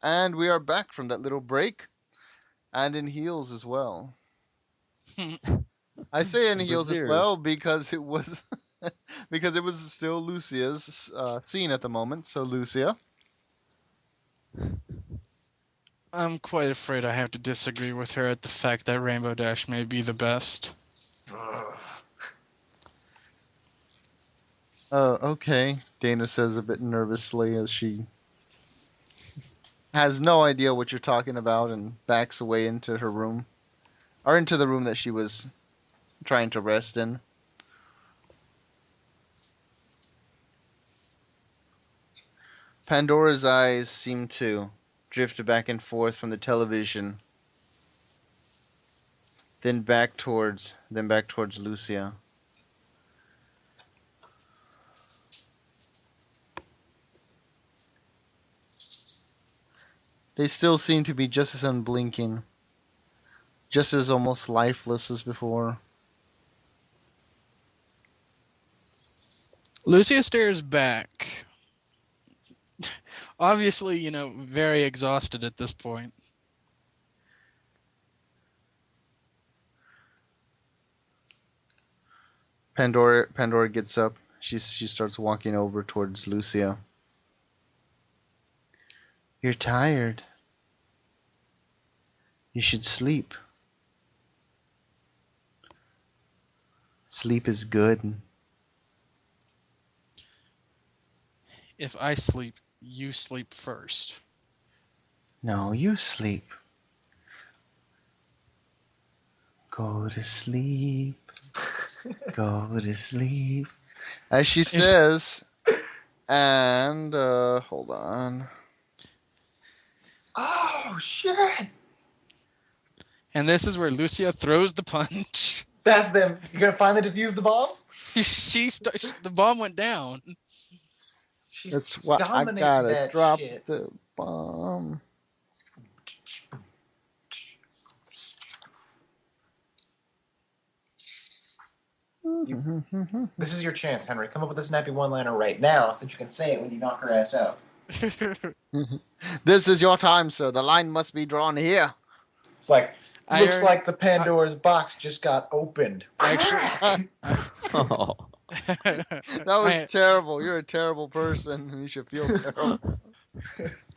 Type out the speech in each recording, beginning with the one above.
And we are back from that little break, and in heels as well. I say in heels as well because it was because it was still Lucia's scene at the moment. So Lucia, I'm quite afraid I have to disagree with her at the fact that Rainbow Dash may be the best. okay, Dana says a bit nervously as she has no idea what you're talking about and backs away into her room, or into the room that she was trying to rest in. Pandora's eyes seem to drift back and forth from the television, then back towards Lucia. They still seem to be just as unblinking, just as almost lifeless as before. Lucia stares back. Obviously, very exhausted at this point. Pandora gets up. She starts walking over towards Lucia. You're tired. You should sleep. Sleep is good. If I sleep, you sleep first. No, you sleep. Go to sleep. Go to sleep. As she says, and, hold on. Oh, shit! And this is where Lucia throws the punch. That's them. You gonna finally defuse the bomb? The bomb went down. That's why I gotta drop the bomb. This is your chance, Henry. Come up with a snappy one-liner right now so that you can say it when you knock her ass out. This is your time, sir. The line must be drawn here. It's like, looks like the Pandora's box just got opened. Actually, that was terrible. You're a terrible person, and you should feel terrible.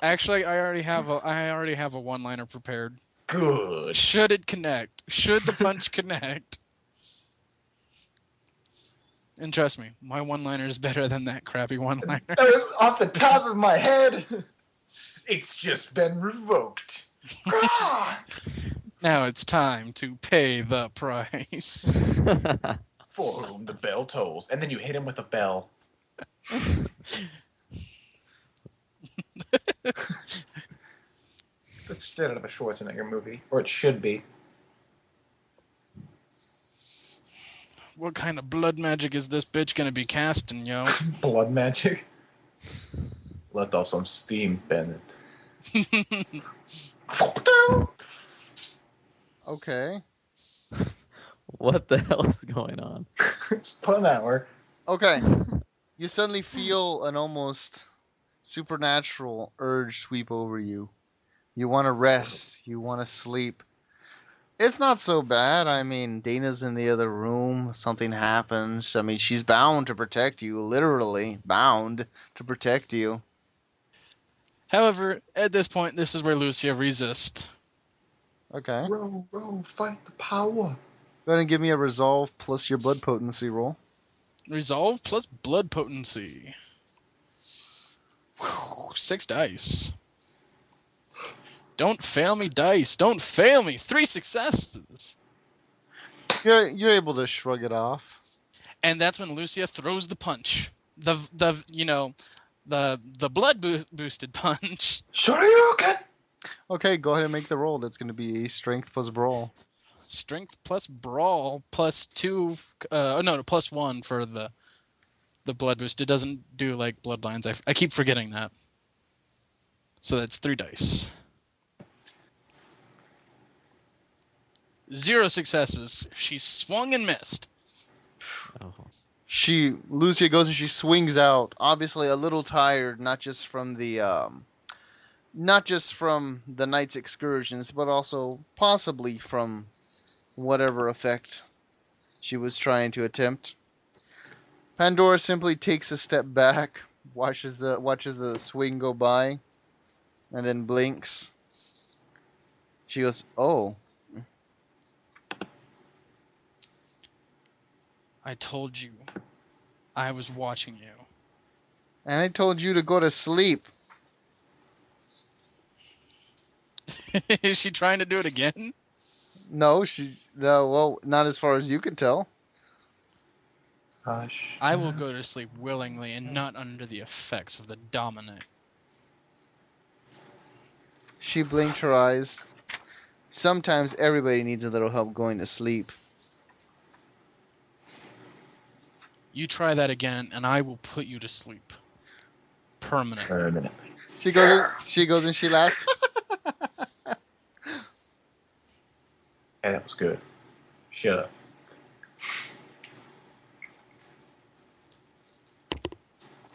Actually, I already have a one-liner prepared. Good. Should it connect? Should the punch connect? And trust me, my one-liner is better than that crappy one-liner. That was off the top of my head. It's just been revoked. Now it's time to pay the price. For whom the bell tolls. And then you hit him with a bell. That's straight out of a Schwarzenegger movie. Or it should be. What kind of blood magic is this bitch gonna be casting, yo? Blood magic? Let off some steam, Bennett. Okay. What the hell is going on? It's pun hour. Okay. You suddenly feel an almost supernatural urge sweep over you. You want to rest. You want to sleep. It's not so bad. I mean, Dana's in the other room. Something happens. I mean, she's bound to protect you. Literally bound to protect you. However, at this point, this is where Lucia resists. Okay. Row, fight the power. Go ahead and give me a resolve plus your blood potency roll. Resolve plus blood potency. 6 dice. Don't fail me, dice. Don't fail me. 3 successes. You're able to shrug it off. And that's when Lucia throws the punch. The blood boosted punch. Shoryuken! Okay, go ahead and make the roll. That's going to be a strength plus brawl. Strength plus brawl plus 2. Plus 1 for the blood boost. It doesn't do like bloodlines. I keep forgetting that. So that's 3 dice. 0 successes. She swung and missed. Oh. Lucia goes and she swings out, obviously a little tired, not just from the not just from the night's excursions, but also possibly from whatever effect she was trying to attempt. Pandora simply takes a step back, watches the swing go by, and then blinks. She goes, "Oh." I told you. I was watching you. And I told you to go to sleep. Is she trying to do it again? No, well, not as far as you can tell. Hush. I will go to sleep willingly and not under the effects of the dominant. She blinked her eyes. Sometimes everybody needs a little help going to sleep. You try that again, and I will put you to sleep. Permanently. Permanently. She goes and she laughs. Hey, that was good. Shut up.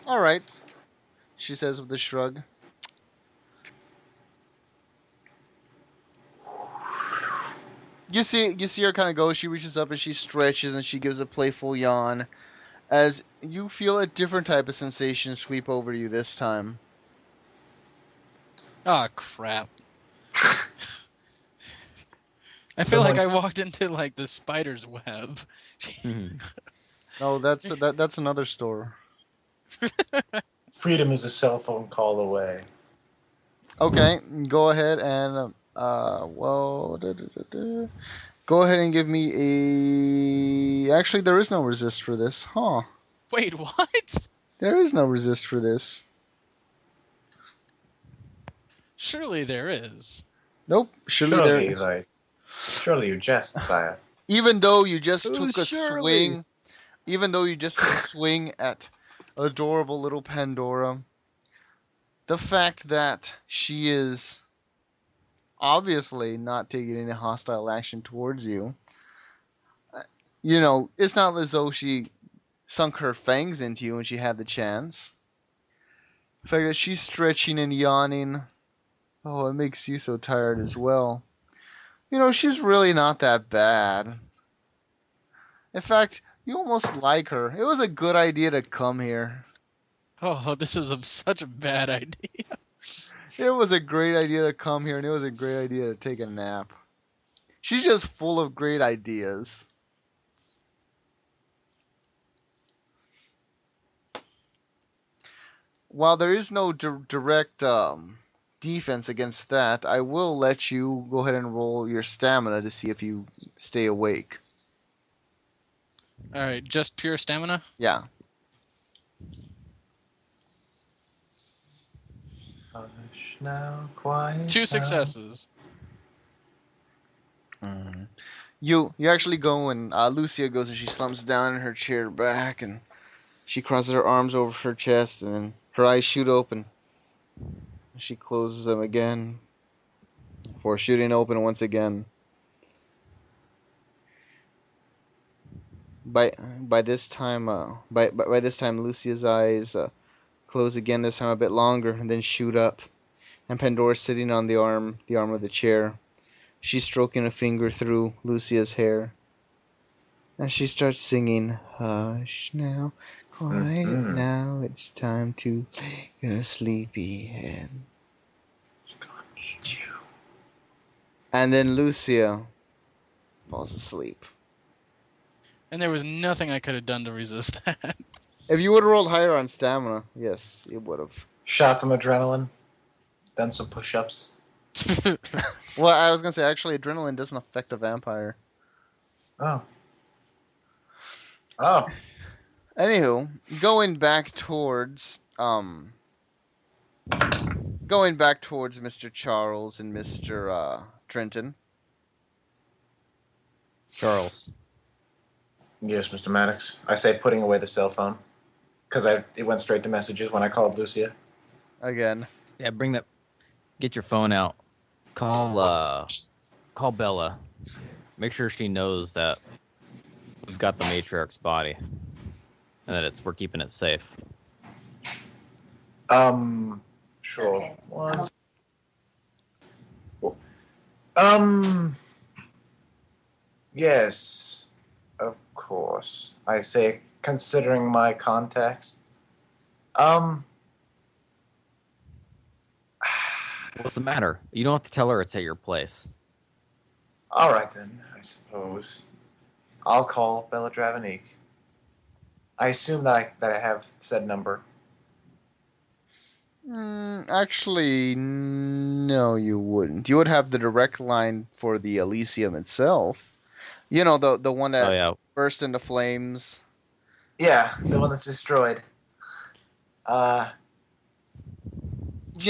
All right, she says with a shrug. You see her kind of go. She reaches up and she stretches and she gives a playful yawn, as you feel a different type of sensation sweep over you this time. Ah, crap. I feel like I walked into like the spider's web. No, that's another store. Freedom is a cell phone call away. Okay, go ahead and go ahead and give me a. Actually, there is no resist for this, huh? Wait, what? There is no resist for this. Surely there is. Nope. Surely you jest, sire. Even though you just Who's took a Shirley? swing, even though you just took a swing at adorable little Pandora, the fact that she is obviously not taking any hostile action towards you, it's not as though she sunk her fangs into you when she had the chance. The fact that she's stretching and yawning, oh, it makes you so tired as well. She's really not that bad. In fact, you almost like her. It was a good idea to come here. Oh, this is such a bad idea. It was a great idea to come here, and it was a great idea to take a nap. She's just full of great ideas. While there is no direct defense against that, I will let you go ahead and roll your stamina to see if you stay awake. Alright, just pure stamina? Yeah. Hush now, quiet. 2 successes. Mm-hmm. You actually go and Lucia goes and she slumps down in her chair back and she crosses her arms over her chest and then her eyes shoot open. She closes them again before shooting open once again. By this time, Lucia's eyes close again. This time a bit longer, and then shoot up. And Pandora's sitting on the arm of the chair. She's stroking a finger through Lucia's hair, and she starts singing, "Hush now, quiet now. It's time to lay your sleepy head." She's gonna eat you. And then Lucia falls asleep. And there was nothing I could have done to resist that. If you would have rolled higher on stamina, yes, it would have. Shot some adrenaline. Then some push-ups. Well, I was gonna say actually, adrenaline doesn't affect a vampire. Oh. Anywho, going back towards Mr. Charles and Mr. Trenton. Charles. Yes, Mr. Maddox. I say putting away the cell phone. Because it went straight to messages when I called Lucia. Again. Yeah, get your phone out. Call Bella. Make sure she knows that we've got the matriarch's body. And that we're keeping it safe. Sure. Okay. Yes, of course. I say, considering my contacts. What's the matter? You don't have to tell her it's at your place. All right then, I suppose. I'll call Bella Dravenique. I assume that I have said number. Actually, no, you wouldn't. You would have the direct line for the Elysium itself. You know, the one Oh that yeah. burst into flames. Yeah, the one that's destroyed. You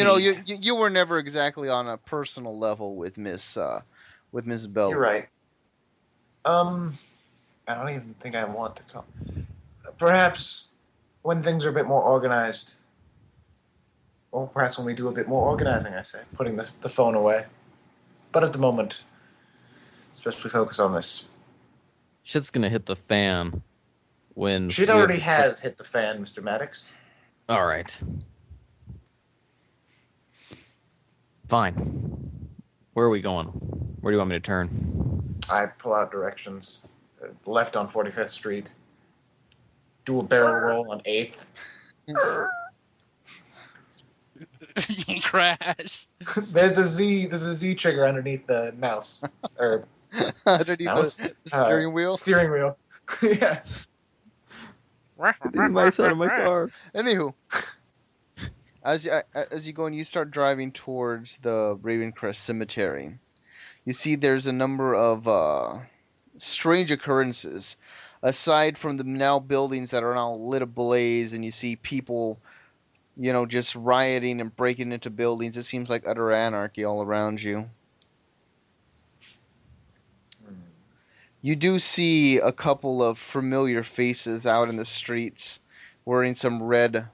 know, Gee. you were never exactly on a personal level with Miss Bell. You're right. I don't even think I want to talk. Perhaps when things are a bit more organized, or perhaps when we do a bit more organizing, I say, putting the phone away. But at the moment, especially focus on this. Shit's gonna hit the fan when Shit we have already the has hit the fan, Mr. Maddox. All right. Fine. Where are we going? Where do you want me to turn? I pull out directions. Left on 45th Street. Do a barrel roll on 8th. Crash. There's a Z trigger underneath the mouse. Or Underneath mouse? the steering wheel. Steering wheel. Yeah. These mice out of my car. Anywho, as you go and you start driving towards the Ravencrest Cemetery, you see there's a number of strange occurrences. Aside from the now buildings that are now lit ablaze, and you see people, you know, just rioting and breaking into buildings, it seems like utter anarchy all around you. You do see a couple of familiar faces out in the streets, wearing some red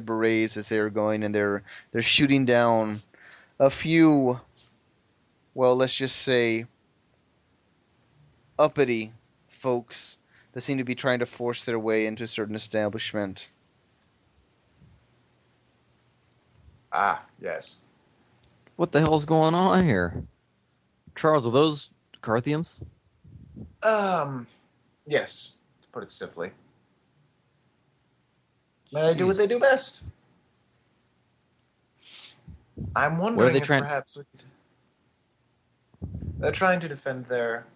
berets as they are going, and they're shooting down a few, well, let's just say, uppity folks that seem to be trying to force their way into a certain establishment. Ah, yes. What the hell's going on here? Charles, are those Carthians? Yes, to put it simply. May they do what they do best? I'm What are wondering they if trying? perhaps they're trying to defend their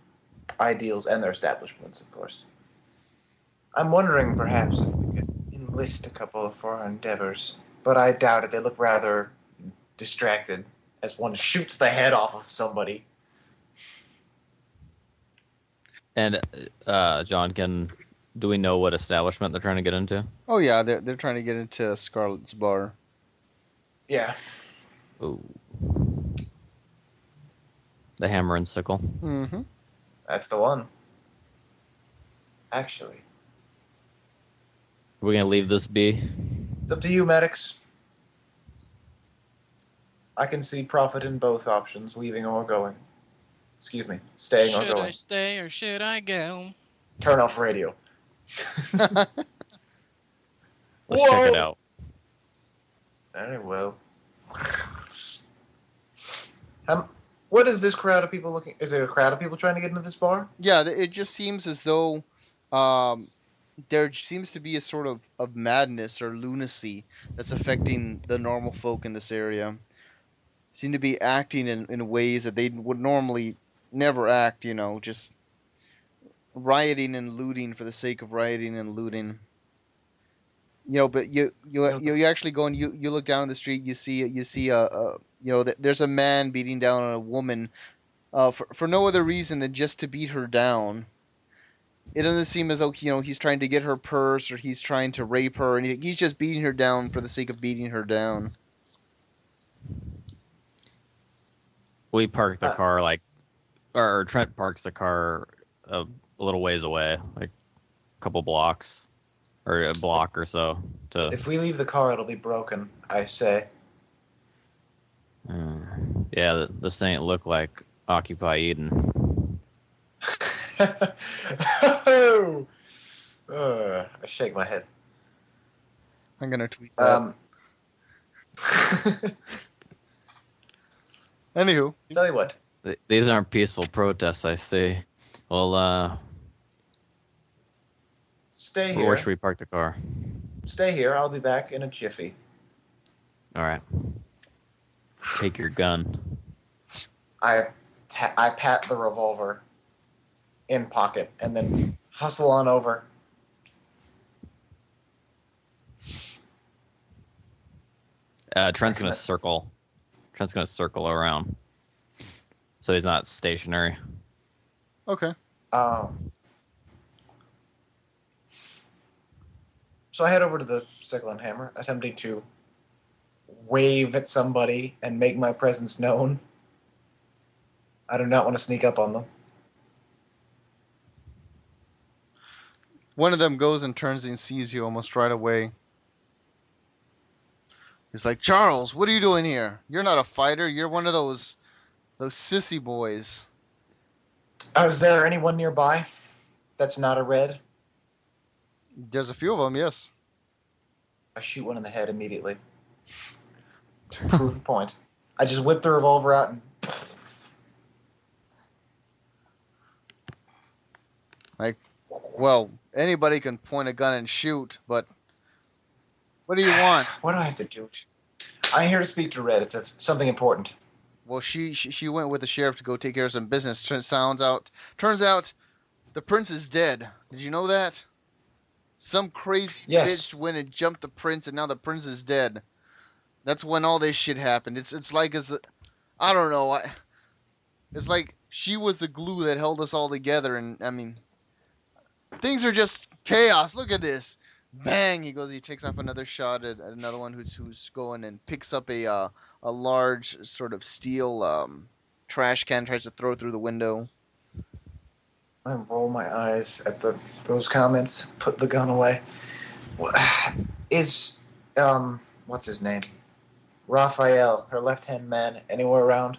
ideals and their establishments, of course. I'm wondering perhaps if we could enlist a couple for our endeavors, but I doubt it. They look rather distracted as one shoots the head off of somebody. And John, do we know what establishment they're trying to get into? Oh yeah, they're trying to get into Scarlet's bar. Yeah. Ooh. The hammer and sickle. Mm-hmm. That's the one. Actually, Are we gonna leave this be? it's up to you, Maddox. I can see profit in both options, leaving or going. Excuse me, staying or Should going. I stay or should I go? Turn off radio. Let's Whoa! check it out. Very well. What is this crowd of people looking? Is it a crowd of people trying to get into this bar? Yeah, it just seems as though there seems to be a sort of madness or lunacy that's affecting the normal folk in this area. Seem to be acting in ways that they would normally never act, you know, just rioting and looting for the sake of rioting and looting. You know, but you actually go and you look down the street, you see you know, there's a man beating down on a woman for no other reason than just to beat her down. It doesn't seem as though, you know, he's trying to get her purse or he's trying to rape her or anything. He's just beating her down for the sake of beating her down. We parked the car or Trent parks the car a little ways away, like a couple blocks, or a block or so. If we leave the car, it'll be broken, I say. Yeah, this ain't look like Occupy Eden. I shake my head. I'm gonna tweet that. Anywho, Tell you what, These aren't peaceful protests, I see. Well, Stay where here. should we park the car? Stay here. I'll be back in a jiffy. All right. Take your gun. I pat the revolver in pocket and then hustle on over. Trent's gonna circle. Trent's gonna circle around, so he's not stationary. Okay. So I head over to the sickle and hammer, attempting to wave at somebody and make my presence known. I do not want to sneak up on them. One of them goes and turns and sees you almost right away. He's like, Charles, what are you doing here? You're not a fighter. You're one of those sissy boys. Is there anyone nearby that's not a red? There's a few of them, yes. I shoot one in the head immediately. To prove the point. I just whip the revolver out and... Well, anybody can point a gun and shoot, but what do you want? What do I have to do? I'm here to speak to Red. It's something important. Well, she went with the sheriff to go take care of some business. Turns out the prince is dead. Did you know that? Some crazy bitch went and jumped the prince, and now the prince is dead. That's when all this shit happened. It's like I don't know. It's like she was the glue that held us all together, and I mean, things are just chaos. Look at this. Bang! He takes off another shot at another one who's going and picks up a large sort of steel trash can, tries to throw it through the window. I roll my eyes at those comments, put the gun away. Is, what's his name? Raphael, her left-hand man, anywhere around?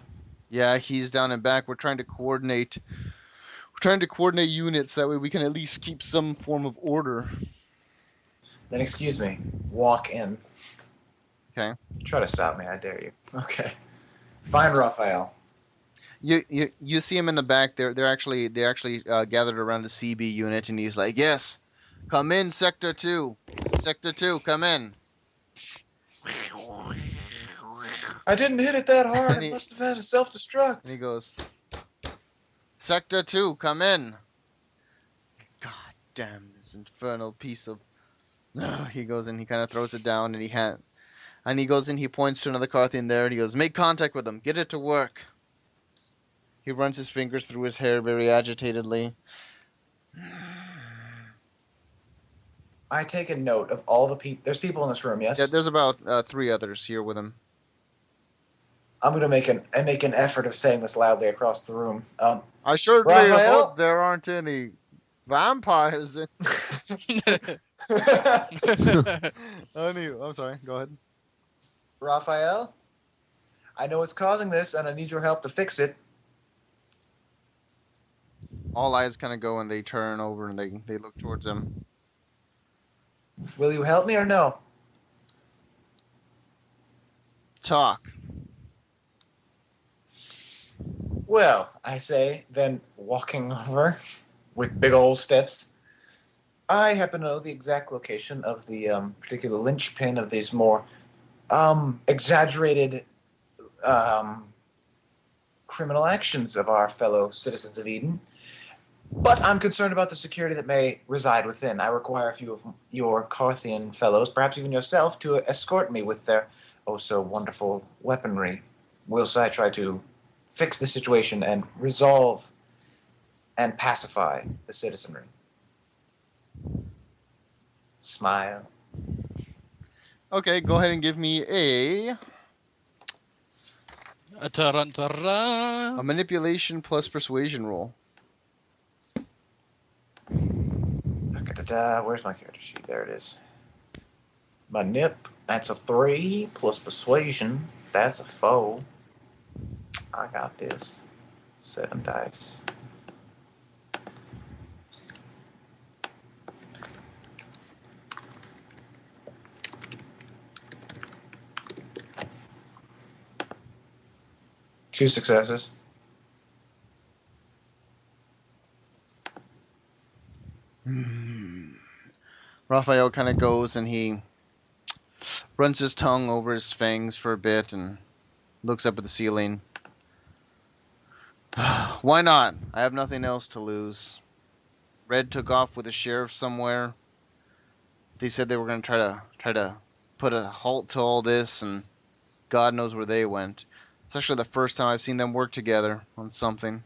Yeah, he's down and back. We're trying to coordinate units, that way we can at least keep some form of order. Then excuse me, walk in. Okay. Try to stop me, I dare you. Okay. Find Raphael. You see him in the back. They're actually gathered around a CB unit, and he's like, "Yes, come in, Sector 2. Sector 2, come in." I didn't hit it that hard. And I must have had a self-destruct. And he goes, "Sector 2, come in." God damn this infernal piece of. He goes in. He kind of throws it down, and he goes in. He points to another Carthian there, and he goes, "Make contact with them. Get it to work." He runs his fingers through his hair very agitatedly. I take a note of all the people. There's people in this room, yes? Yeah, there's about 3 others here with him. I'm going to make an effort of saying this loudly across the room. I sure Raphael? hope there aren't any vampires in. I'm sorry. Go ahead. Raphael? I know what's causing this, and I need your help to fix it. All eyes kind of go and they turn over and they look towards him. Will you help me or no? Talk. Well, I say, then walking over with big old steps. I happen to know the exact location of the particular linchpin of these more exaggerated criminal actions of our fellow citizens of Eden. But I'm concerned about the security that may reside within. I require a few of your Carthian fellows, perhaps even yourself, to escort me with their oh-so-wonderful weaponry. Whilst I try to fix the situation and resolve and pacify the citizenry. Smile. Okay, go ahead and give me a manipulation plus persuasion roll. Where's my character sheet? There it is. Manip, that's a 3, plus persuasion, that's a 4. I got this. 7 dice. Two successes. Raphael kind of goes and he runs his tongue over his fangs for a bit and looks up at the ceiling. Why not? I have nothing else to lose. Red took off with the sheriff somewhere. They said they were going to try to put a halt to all this, and God knows where they went. It's actually the first time I've seen them work together on something.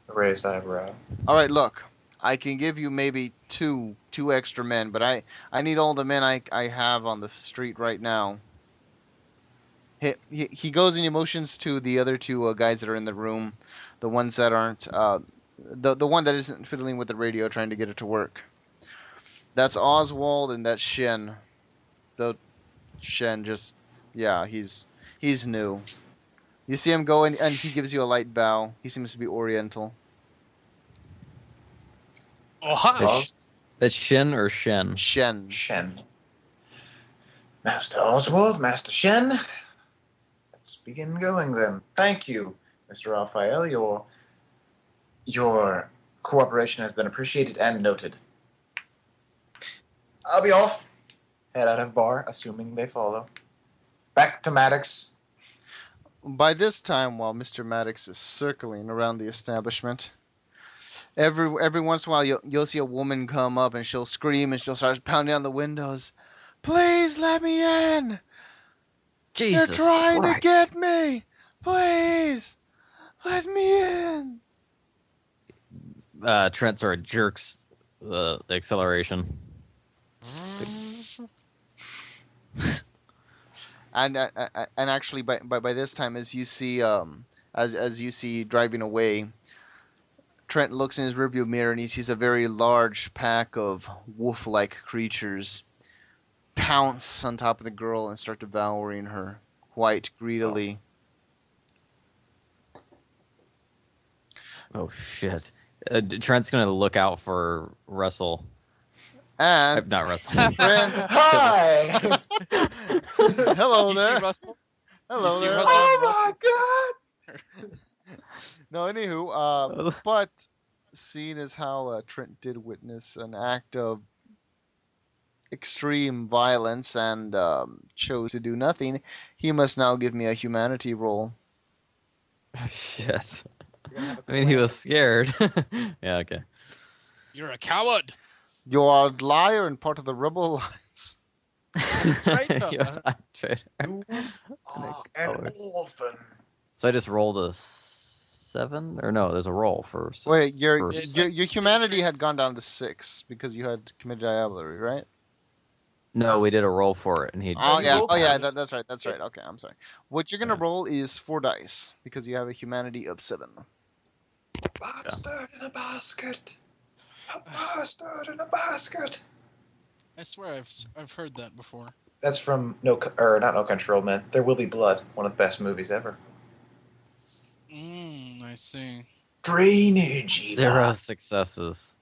Raised eyebrow. All right, look. I can give you maybe two extra men, but I need all the men I have on the street right now. He goes and he motions to the other two guys that are in the room, the ones that aren't, the one that isn't fiddling with the radio trying to get it to work. That's Oswald and that's Shen. The Shen just, yeah, he's new. You see him go and he gives you a light bow. He seems to be Oriental. Oh, hi. That's Shin or Shen? Shen. Shen. Master Oswald, Master Shen. Let's begin going then. Thank you, Mr. Raphael. Your cooperation has been appreciated and noted. I'll be off. Head out of bar, assuming they follow. Back to Maddox. By this time, while Mr. Maddox is circling around the establishment, every once in a while you'll see a woman come up and she'll scream and she'll start pounding on the windows. Please let me in! Jesus They're trying Christ. to get me! Please! Let me in! Trent sort of jerks the acceleration. And actually, by this time, as you see as you see driving away, Trent looks in his rearview mirror and he sees a very large pack of wolf-like creatures pounce on top of the girl and start devouring her quite greedily. Oh shit! Trent's gonna look out for Russell. And Not Russell. Trent, Hi! hello You there. see Russell? Hello you see there. Russell? Oh my god! No, anywho, but seeing as how Trent did witness an act of extreme violence and chose to do nothing, he must now give me a humanity roll. Shit. I mean, he was scared. Yeah, okay. You're a coward. You are a liar and part of the rebel alliance. Traitor. You're a traitor. You are an orphan. So I just rolled a 7? Or no, there's a roll for... Wait, your First. humanity had gone down to 6 because you had committed diablerie, right? No, we did a roll for it, and he... Oh you yeah, rolled that. that's right. Okay, I'm sorry. What you're gonna roll is 4 dice because you have a humanity of 7. Bastard in a basket. A bastard in a basket. I swear I've heard that before. That's from not No Country for Old Men. There Will Be Blood, one of the best movies ever. I see. Drainage. 0 successes.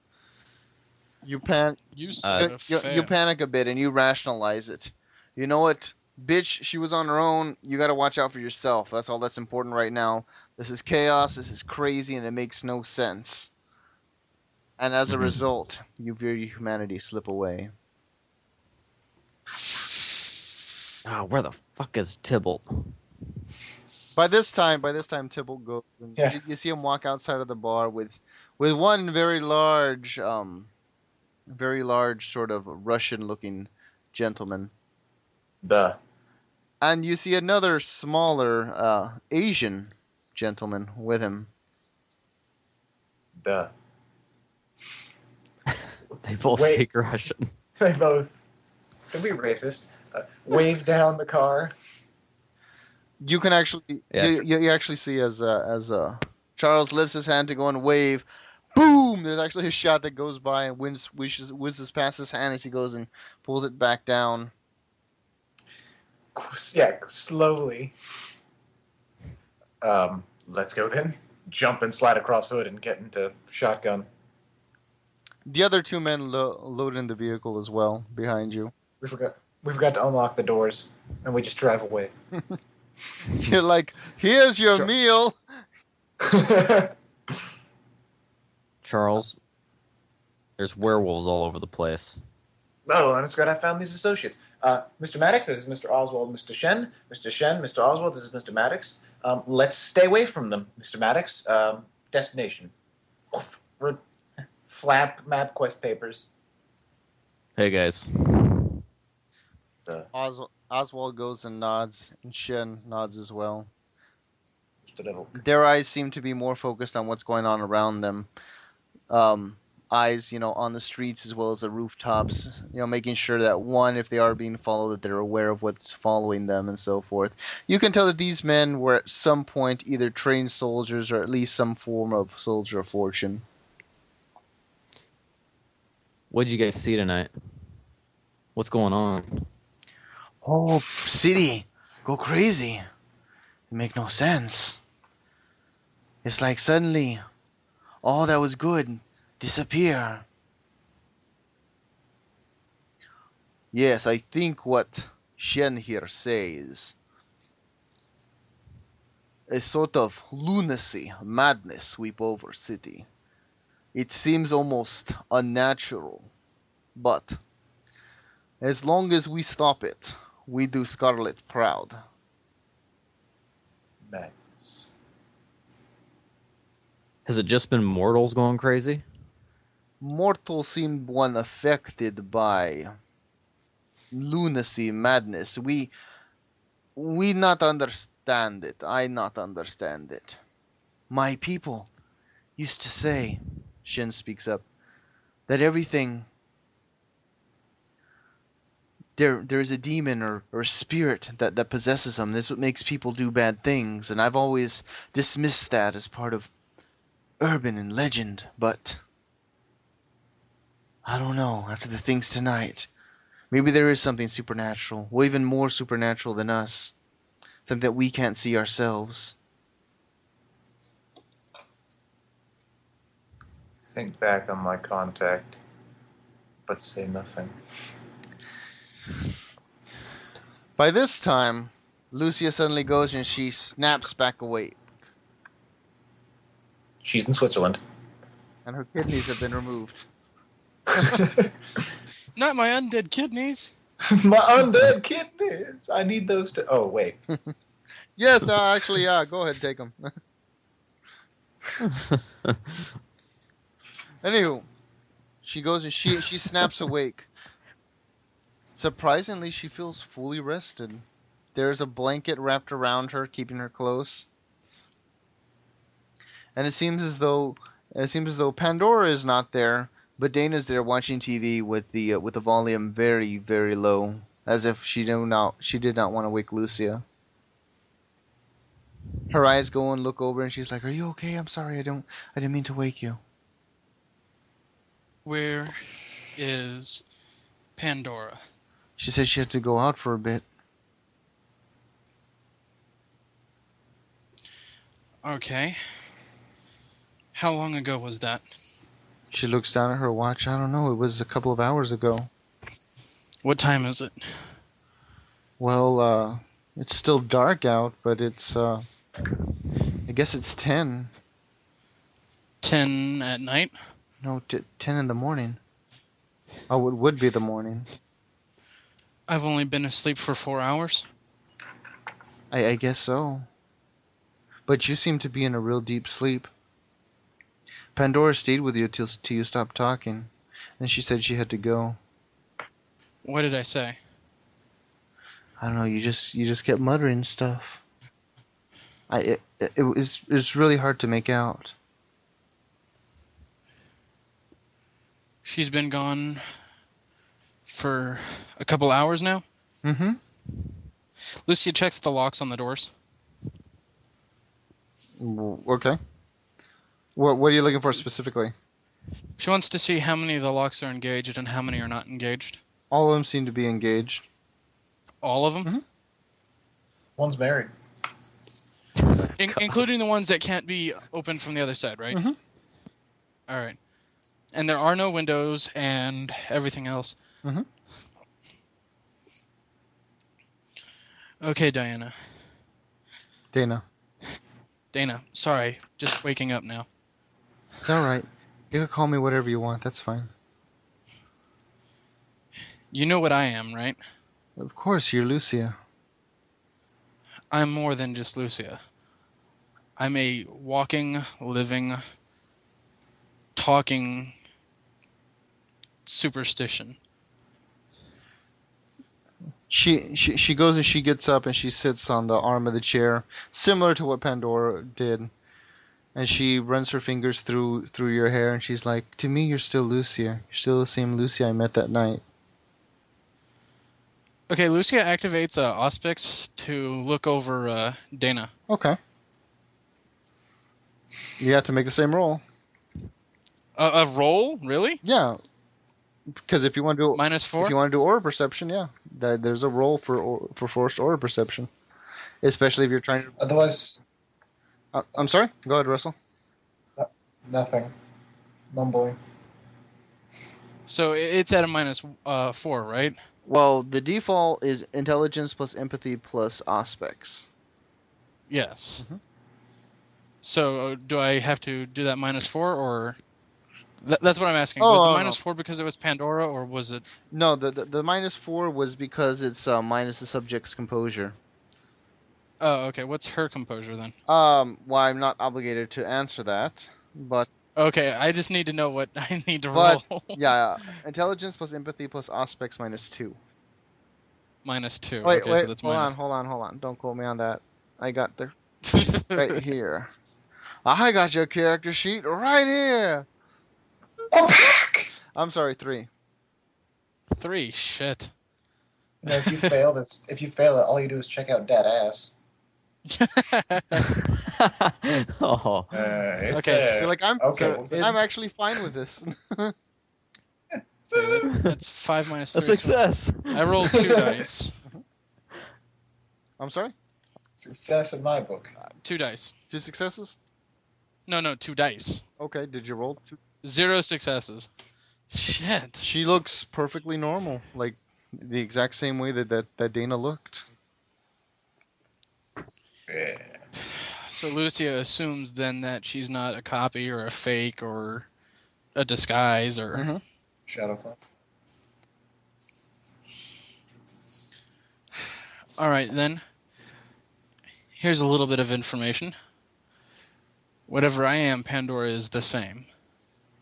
You panic You said a you panic a bit and you rationalize it. You know what, bitch? She was on her own. You got to watch out for yourself. That's all that's important right now. This is chaos. This is crazy, and it makes no sense. And as a result, you feel your humanity slip away. Oh, where the fuck is Tybalt? By this time, Tybalt goes and Yeah. you see him walk outside of the bar with one very large sort of Russian-looking gentleman, Duh. and you see another smaller Asian gentleman with him. Duh. They both Wait. speak Russian. They both. Don't be racist. Wave down the car. You can actually Yeah, you actually see as Charles lifts his hand to go and wave. Boom! There's actually a shot that goes by and whizzes past his hand as he goes and pulls it back down. Yeah, slowly. Let's go then. Jump and slide across hood and get into shotgun. The other 2 men load in the vehicle as well behind you. We forgot to unlock the doors, and we just drive away. You're like, here's your Sure. meal. Charles, There's werewolves all over the place. Oh, and it's good I found these associates. Mr. Maddox, this is Mr. Oswald, Mr. Shen. Mr. Shen, Mr. Oswald, this is Mr. Maddox. Let's stay away from them, Mr. Maddox. Destination. Flap map quest papers. Hey guys. Oswald goes and nods, and Shen nods as well. Mr. Devil. Their eyes seem to be more focused on what's going on around them. Eyes, on the streets as well as the rooftops, making sure that one, if they are being followed, that they're aware of what's following them and so forth. You can tell that these men were at some point either trained soldiers or at least some form of soldier of fortune. What'd you guys see tonight? What's going on? Oh, city, go crazy. It make no sense. It's like suddenly, all that was good disappear. Yes, I think what Shen here says, a sort of lunacy, madness sweep over city. It seems almost unnatural, but as long as we stop it, we do Scarlet proud. Madness. Has it just been mortals going crazy? Mortal seemed one affected by lunacy, madness. We not understand it. I not understand it. My people used to say, Shin speaks up, that everything, there is a demon or a spirit that possesses them. This is what makes people do bad things, and I've always dismissed that as part of urban and legend, but I don't know, after the things tonight, maybe there is something supernatural, or even more supernatural than us, something that we can't see ourselves. Think back on my contact, but say nothing. By this time, Lucia suddenly goes and she snaps back awake, She's in Switzerland. and her kidneys have been removed. Not my undead kidneys. My undead kidneys. I need those to. Oh wait. Yes, actually, go ahead, take them. Anywho, she goes and she snaps awake. Surprisingly, she feels fully rested. There's a blanket wrapped around her, keeping her close. And it seems as though Pandora is not there, but Dana's there watching TV with the volume very, very low, as if she did not want to wake Lucia. Her eyes go and look over, and she's like, "Are you okay? I'm sorry, I didn't mean to wake you." Where is Pandora? She said she had to go out for a bit. Okay. How long ago was that? She looks down at her watch. I don't know. It was a couple of hours ago. What time is it? Well, it's still dark out, but it's, I guess it's 10. 10 at night? No, 10 in the morning. Oh, it would be the morning. I've only been asleep for 4 hours. I guess so. But you seem to be in a real deep sleep. Pandora stayed with you till you stopped talking, and she said she had to go. What did I say? I don't know. You just kept muttering stuff. It was really hard to make out. She's been gone for a couple hours now? Mm-hmm. Lucia checks the locks on the doors. Okay. What are you looking for specifically? She wants to see how many of the locks are engaged and how many are not engaged. All of them seem to be engaged. All of them? Mm-hmm. One's married. Including the ones that can't be opened from the other side, right? Mm-hmm. All right. And there are no windows and everything else. Mm-hmm. Okay, Diana. Dana, sorry. Just waking up now. It's alright. You can call me whatever you want, that's fine. You know what I am, right? Of course, you're Lucia. I'm more than just Lucia. I'm a walking, living, talking superstition. She goes and she gets up and she sits on the arm of the chair, similar to what Pandora did. And she runs her fingers through your hair and she's like, "To me, you're still Lucia. You're still the same Lucia I met that night." Okay, Lucia activates Auspex to look over Dana. Okay. You have to make the same roll. A roll? Really? Yeah, because if you want to do -4? if you want to do aura perception, yeah, there's a roll for forced aura perception, especially if you're trying to. Otherwise, I'm sorry. Go ahead, Russell. nothing. Mumbling. So it's at a -4, right? Well, the default is intelligence plus empathy plus aspects. Yes. Mhm. So do I have to do that -4, or that's what I'm asking? Oh, Was the no. -4 because it was Pandora, or was it? No, the -4 was because it's minus the subject's composure. Oh, okay. What's her composure then? Well, I'm not obligated to answer that, but Okay, I just need to know what I need to roll. yeah, intelligence plus empathy plus aspects -2. -2. Wait, Okay, so that's hold minus. on. Don't quote me on that. I got the right here. I got your character sheet right here. Go back! I'm sorry, 3. 3. Shit. You know, if you fail it, all you do is check out dead ass. Oh. It's Okay, so You're like, I'm Okay, so what's it's- I'm actually fine with this. That's 5 minus A 3. so success. I rolled 2 dice. I'm sorry? success in my book. 2 dice. 2 successes? No, 2 dice. Okay, did you roll 2? 0 successes. Shit. She looks perfectly normal, like the exact same way that Dana looked. Yeah. So Lucia assumes then that she's not a copy or a fake or a disguise or. Mhm. Shadow Clone. All right, then. Here's a little bit of information. Whatever I am, Pandora is the same.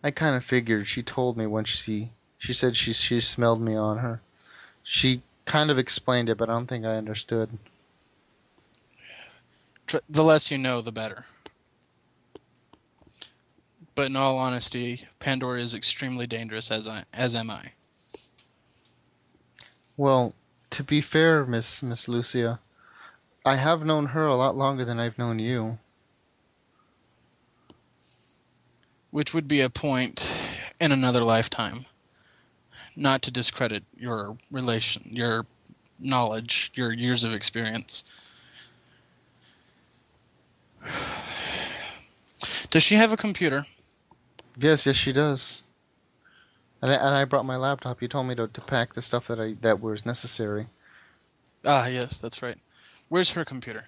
I kind of figured. She told me when she said she smelled me on her. She kind of explained it, but I don't think I understood. The less you know, the better. But in all honesty, Pandora is extremely dangerous, as am I. Well, to be fair, Miss Lucia, I have known her a lot longer than I've known you. Which would be a point in another lifetime. Not to discredit your relation, your knowledge, your years of experience. Does she have a computer? Yes, she does. And I brought my laptop. You told me to pack the stuff that was necessary. Ah, yes, that's right. Where's her computer?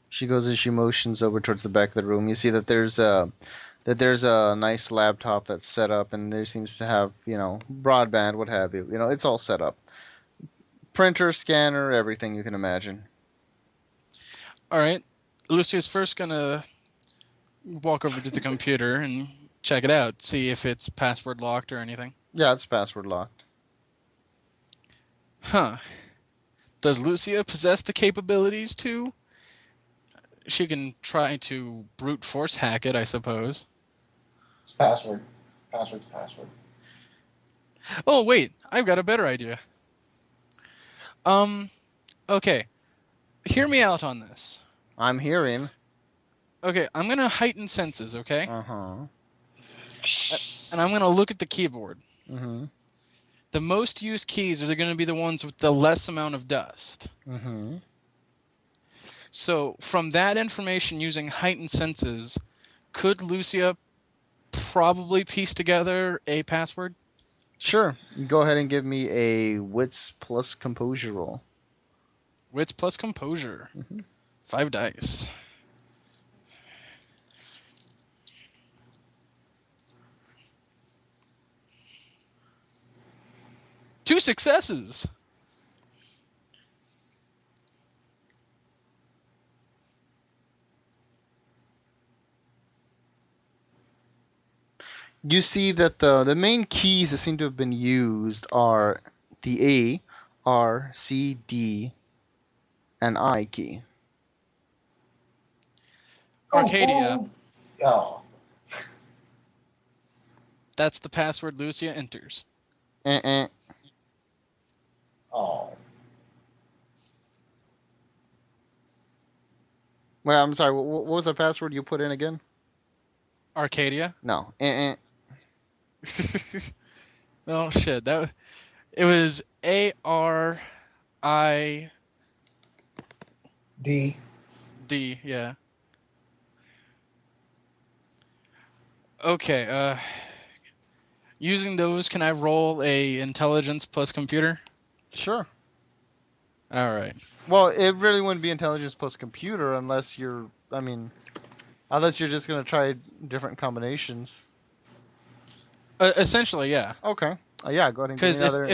She goes and she motions over towards the back of the room. You see that there's a nice laptop that's set up, and there seems to have, broadband, what have you. It's all set up. Printer, scanner, everything you can imagine. All right. Lucia's first gonna walk over to the computer and check it out, see if it's password locked or anything. Yeah, it's password locked. Huh. Does Lucia possess the capabilities to? She can try to brute force hack it, I suppose. It's password. Password's password. Oh, wait. I've got a better idea. Okay. Hear me out on this. I'm hearing. Okay, I'm gonna heighten senses, okay? Uh-huh. And I'm gonna look at the keyboard. Mm-hmm. The most used keys are gonna be the ones with the less amount of dust. Mm-hmm. So, from that information using heightened senses, could Lucia probably piece together a password? Sure. Go ahead and give me a wits plus composure roll. Wits plus composure. Mm-hmm. 5 dice. 2 successes. You see that the main keys that seem to have been used are the A, R, C, D, and I key. Arcadia. Oh. That's the password Lucia enters. Eh. Oh. Well, I'm sorry. What was the password you put in again? Arcadia. No. Oh shit! It was ARID. D. Yeah. Okay. Using those, can I roll a intelligence plus computer? Sure. All right. Well, it really wouldn't be intelligence plus computer unless you're just gonna try different combinations. Essentially, yeah. Okay. Yeah, go ahead and give me Because another.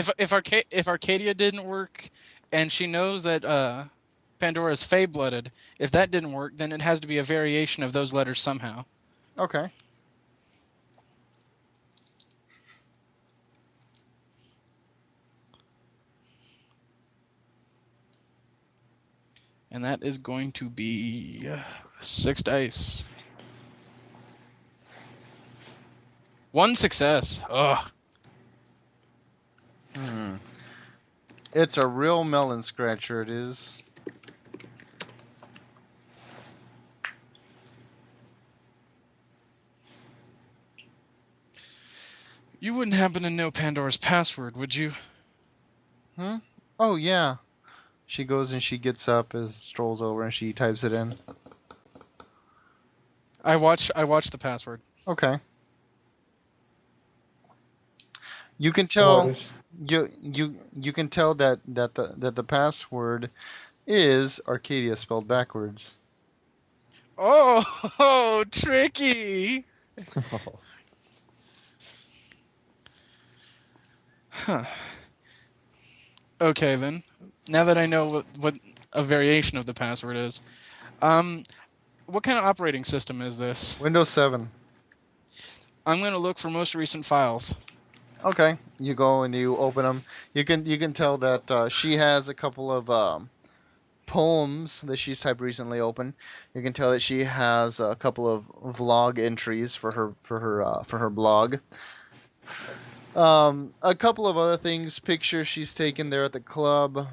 if Arcadia didn't work, and she knows that Pandora's Fey-blooded, if that didn't work, then it has to be a variation of those letters somehow. Okay. And that is going to be 6 dice. 1 success. Ugh. It's a real melon scratcher, it is. You wouldn't happen to know Pandora's password, would you? Oh, yeah. She goes and she gets up, strolls over, and she types it in. I watch the password. Okay. You can tell you can tell that the password is Arcadia spelled backwards. Oh, tricky. Huh. Okay then. Now that I know what a variation of the password is, what kind of operating system is this? Windows 7. I'm going to look for most recent files. Okay. You go and you open them. You can tell that she has a couple of poems that she's typed recently open. You can tell that she has a couple of vlog entries for her blog. A couple of other things, pictures she's taken there at the club,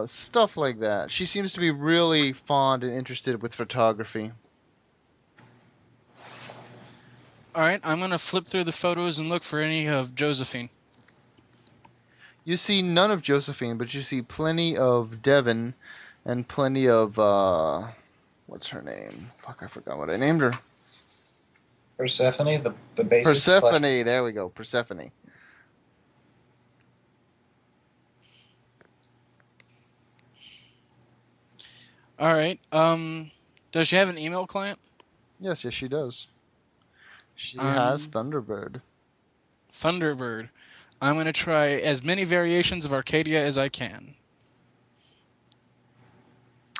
stuff like that. She seems to be really fond and interested with photography. All right, I'm going to flip through the photos and look for any of Josephine. You see none of Josephine, but you see plenty of Devon and plenty of, what's her name? Fuck, I forgot what I named her. Persephone, the basic Persephone, there we go, Persephone. All right, does she have an email client? Yes, she does. She has Thunderbird. Thunderbird. I'm going to try as many variations of Arcadia as I can.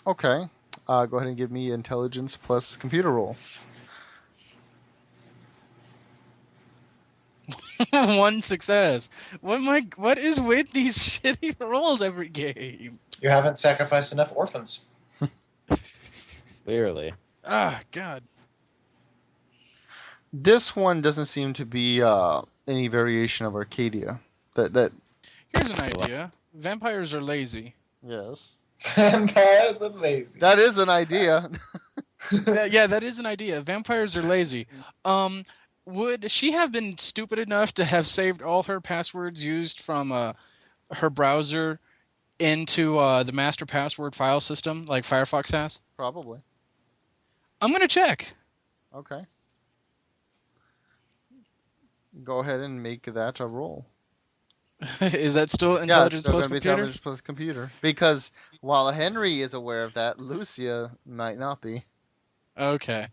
Okay. Go ahead and give me intelligence plus computer roll. 1 success. What is with these shitty rolls every game? You haven't sacrificed enough orphans. Clearly. Ah, God. This one doesn't seem to be any variation of Arcadia. That Here's an idea. Vampires are lazy. yes. Vampires are lazy. That is an idea. Yeah, that is an idea. Vampires are lazy. Would she have been stupid enough to have saved all her passwords used from her browser into the master password file system like Firefox has? Probably. I'm going to check. Okay. Go ahead and make that a roll. Is that still Yeah, it's intelligence still plus going to be computer? intelligence plus computer. Because while Henry is aware of that, Lucia might not be. Okay.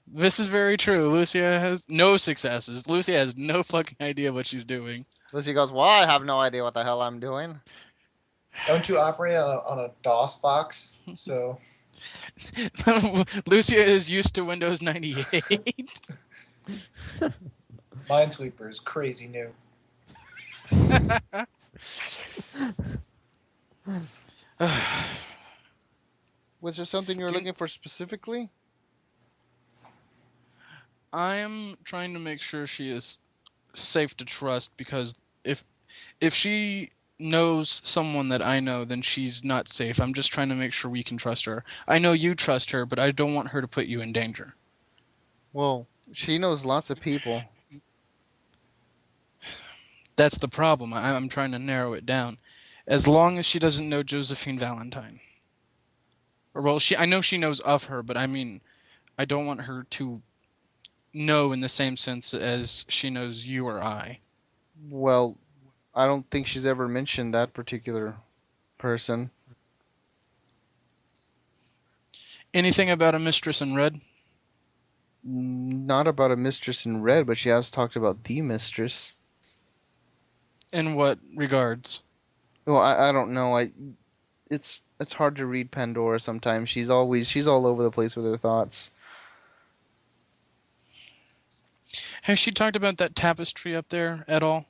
This is very true. Lucia has no successes. Lucia has no fucking idea what she's doing. Lucy goes, well, I have no idea what the hell I'm doing. Don't you operate on a DOS box? So Lucia is used to Windows 98. Minesweeper is crazy new. Was there something you were looking for specifically? I'm trying to make sure she is safe to trust, because if she knows someone that I know, then she's not safe. I'm just trying to make sure we can trust her. I know you trust her, but I don't want her to put you in danger. Well, she knows lots of people. That's the problem. I'm trying to narrow it down. As long as she doesn't know Josephine Valentine. Or, well, I know she knows of her, but I mean, I don't want her to know in the same sense as she knows you or I. Well, I don't think she's ever mentioned that particular person. Anything about a mistress in red? Not about a mistress in red, but she has talked about the mistress. In what regards? Well, I don't know. It's hard to read Pandora sometimes. She's all over the place with her thoughts. Has she talked about that tapestry up there at all?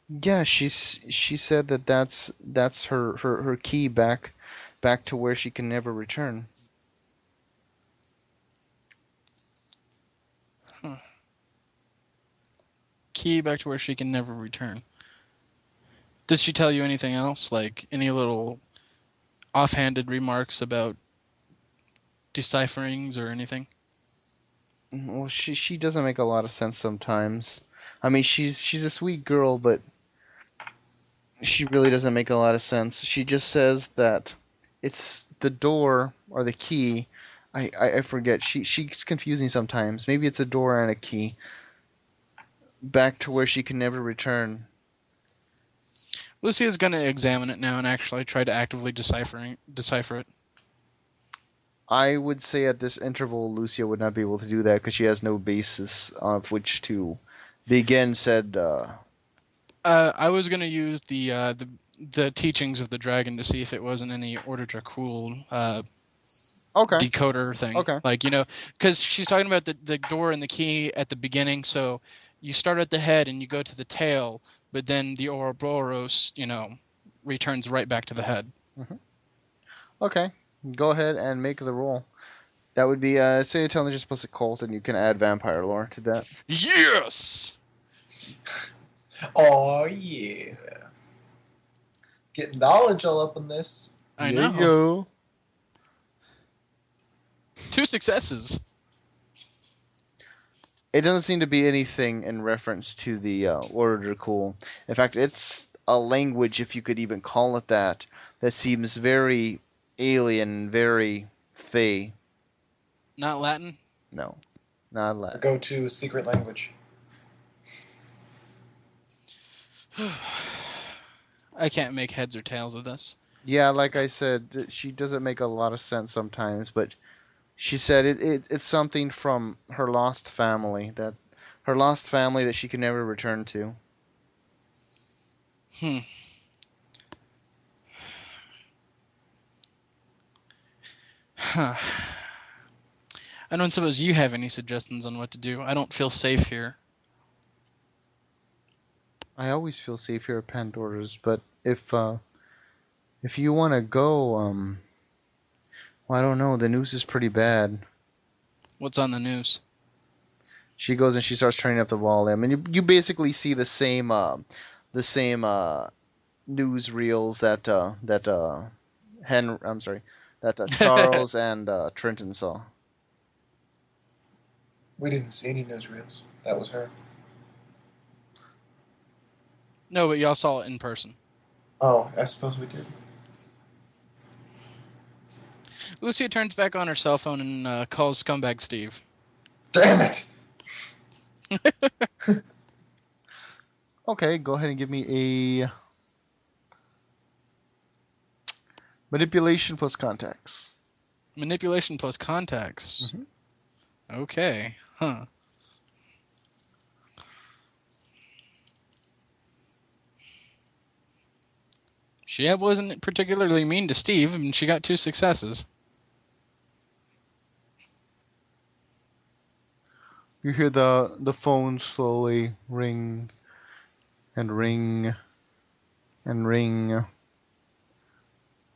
Yeah, she said that that's her key back to where she can never return. Huh. Key back to where she can never return. Did she tell you anything else? Like any little offhanded remarks about decipherings or anything? Well, she doesn't make a lot of sense sometimes. I mean, she's a sweet girl, but she really doesn't make a lot of sense. She just says that it's the door or the key. I forget. She's confusing sometimes. Maybe it's a door and a key. Back to where she can never return. Lucia's going to examine it now and actually try to actively decipher it. I would say at this interval, Lucia would not be able to do that because she has no basis of which to begin said. I was going to use the teachings of the dragon to see if it wasn't any Order Dracul Okay. decoder thing. Okay. Like, because she's talking about the door and the key at the beginning, so you start at the head and you go to the tail, but then the Ouroboros, returns right back to the head. Mm-hmm. Okay. Go ahead and make the roll. That would be say intelligence plus a cult, and you can add vampire lore to that. Yes! Oh yeah. Getting knowledge all up in this. I There know. you go. 2 successes. It doesn't seem to be anything in reference to the Order Dracul. In fact, it's a language, if you could even call it that seems very alien, very fey. Not Latin? No, not The Latin. go-to secret language. I can't make heads or tails of this. Yeah, like I said, she doesn't make a lot of sense sometimes, but she said it's something from her lost family that she can never return to. Huh. I don't suppose you have any suggestions on what to do. I don't feel safe here. I always feel safe here at Pandora's, but if you want to go, well, I don't know. The news is pretty bad. What's on the news? She goes and she starts turning up the volume, and you basically see the same news reels that Charles and Trenton saw. We didn't see any newsreels. That was her. No, but y'all saw it in person. Oh, I suppose we did. Lucia turns back on her cell phone and calls Scumbag Steve. Damn it! Okay, go ahead and give me a manipulation plus contacts. Manipulation plus contacts. Mhm. Okay. Huh. She wasn't particularly mean to Steve, and she got 2 successes. You hear the phone slowly ring and ring and ring,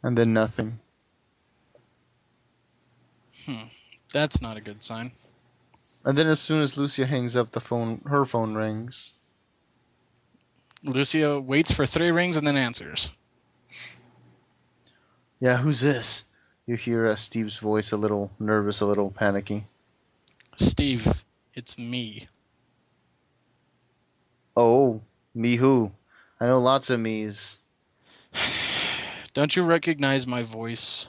and then nothing. That's not a good sign. And then as soon as Lucia hangs up the phone, her phone rings. Lucia waits for 3 rings and then answers. Yeah, who's this? You hear Steve's voice, a little nervous, a little panicky. Steve, it's me. Oh, me who? I know lots of me's. Don't you recognize my voice?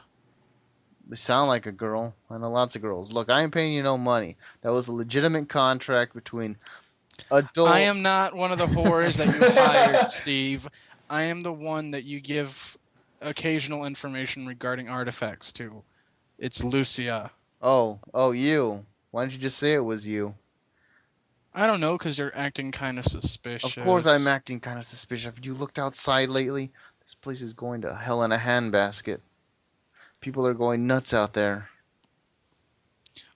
You sound like a girl. I know lots of girls. Look, I ain't paying you no money. That was a legitimate contract between adults. I am not one of the whores that you hired, Steve. I am the one that you give occasional information regarding artifacts to. It's Lucia. Oh, you. Why don't you just say it was you? I don't know, because you're acting kind of suspicious. Of course I'm acting kind of suspicious. Have you looked outside lately? This place is going to hell in a handbasket. People are going nuts out there.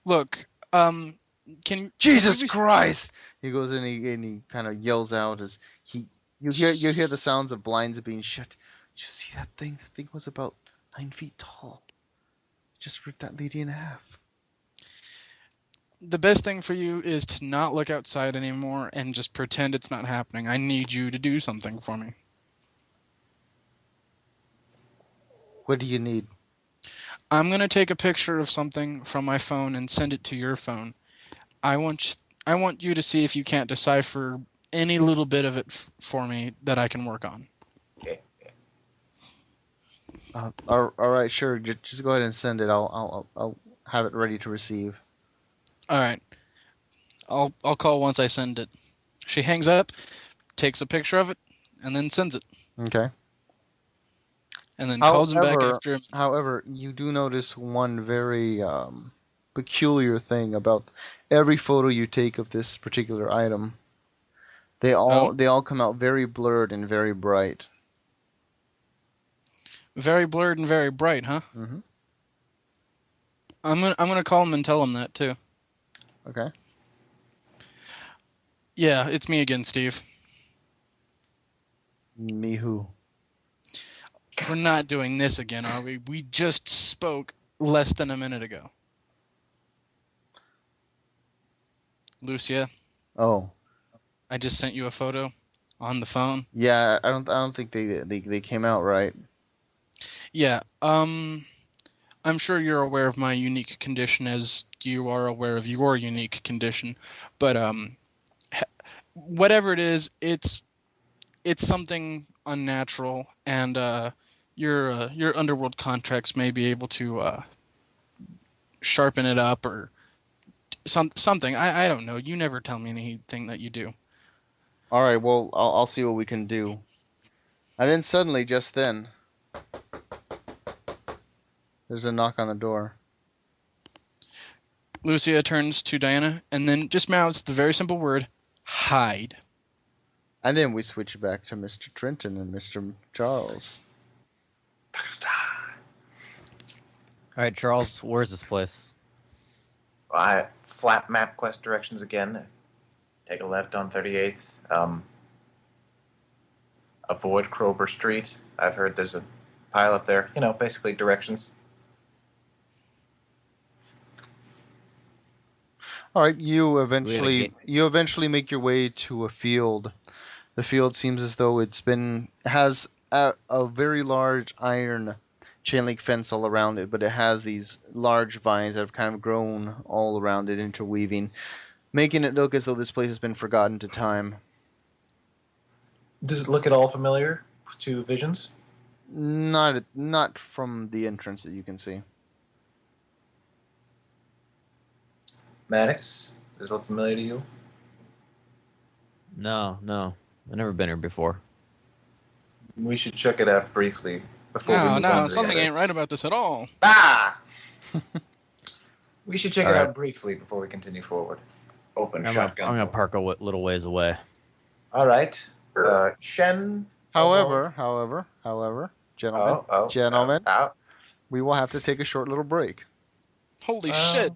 Look, Jesus Christ! He goes in and he kind of yells out as you hear the sounds of blinds being shut. Did you see that thing? The thing was about 9 feet tall. Just ripped that lady in half. The best thing for you is to not look outside anymore and just pretend it's not happening. I need you to do something for me. What do you need? I'm going to take a picture of something from my phone and send it to your phone. I want you to see if you can't decipher any little bit of it for me that I can work on. Okay. All right, sure. Just go ahead and send it. I'll have it ready to receive. All right. I'll call once I send it. She hangs up, takes a picture of it, and then sends it. Okay. And then calls him back after. However, you do notice one very peculiar thing about every photo you take of this particular item. They all come out very blurred and very bright. Very blurred and very bright, huh? Mm-hmm. I'm gonna call him and tell him that too. Okay. Yeah, it's me again, Steve. Me who? We're not doing this again, are we? We just spoke less than a minute ago. Lucia. Oh. I just sent you a photo on the phone. Yeah, I don't think they came out right. Yeah. I'm sure you're aware of my unique condition as you are aware of your unique condition, but whatever it is, it's something unnatural, and your underworld contracts may be able to sharpen it up or something. I don't know. You never tell me anything that you do. All right, well, I'll see what we can do. And then suddenly, just then, there's a knock on the door. Lucia turns to Diana and then just mouths the very simple word, hide. And then we switch back to Mr. Trenton and Mr. Charles. All right, Charles, where's this place? I flat map quest directions again. Take a left on 38th. Avoid Krober Street. I've heard there's a pile up there. You know, basically directions. All right, you eventually make your way to a field. The field seems as though has a very large iron chain link fence all around it, but it has these large vines that have kind of grown all around it, interweaving, making it look as though this place has been forgotten to time. Does it look at all familiar to visions? Not from the entrance that you can see. Maddox, does it look familiar to you? No. I've never been here before. We should check it out briefly before we move on to the something ain't others. right about this at all. Ah! We should check All it right. out briefly before we continue forward. Open I'm shotgun. gonna door. park a little ways away. All right. Shen. However, gentlemen, Oh, gentlemen, out. we will have to take a short little break. Holy shit!